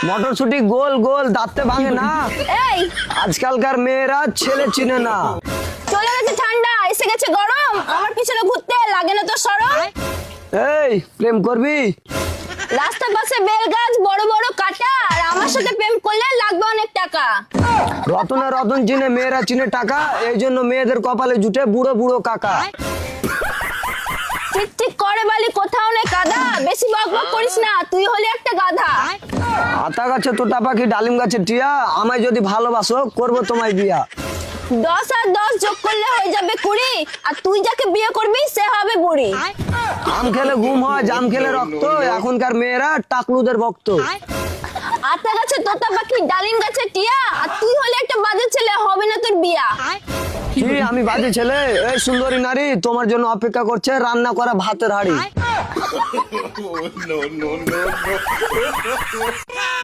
মটরশুটি গোল গোল দাঁতে ভাঙে না। এই আজকালকার মেয়েরা ছেলে চিনে না। চলে গেছে ঠান্ডা, এসে গেছে গরম, আমার পিছনে ঘুরতে লাগে না তো শরম। এই প্রেম করবি? রাস্তার পাশে বেল গাছ, বড় বড় কাটা, আর আমার সাথে প্রেম করলে লাগবে অনেক টাকা। রতনে রতন চিনে, মেয়েরা চিনে টাকা, এই জন্য মেয়েদের কপালে জুটে বুড়ো বুড়ো কাকা। ঠিক ঠিক করে বালি, কোথাও নেই কাদা, বেশি বকবক করিস না, তুই হলি একটা গাধা। আতা গাছে তোতা পাখি, ডালিম গাছে টিয়া, আমায় যদি ভালোবাসো করবো তোমায় বিয়া। 10 আর 10 যোগ করলে হয়ে যাবে 20, আর তুই যাকে বিয়ে করবি সে হবে বুড়ি। আম খেলে ঘুম হয়, জাম খেলে রক্ত, এখনকার মেয়েরা টাকলুদের ভক্ত। আতা গাছে তোতা পাখি, ডালিম গাছে টিয়া, আর তুই হলি একটা বাজে ছেলে, হবে না তোর বিয়া। কি আমি বাজে ছেলে? এই সুন্দরী নারী তোমার জন্য অপেক্ষা করছে রান্না করা ভাতের হাড়ি।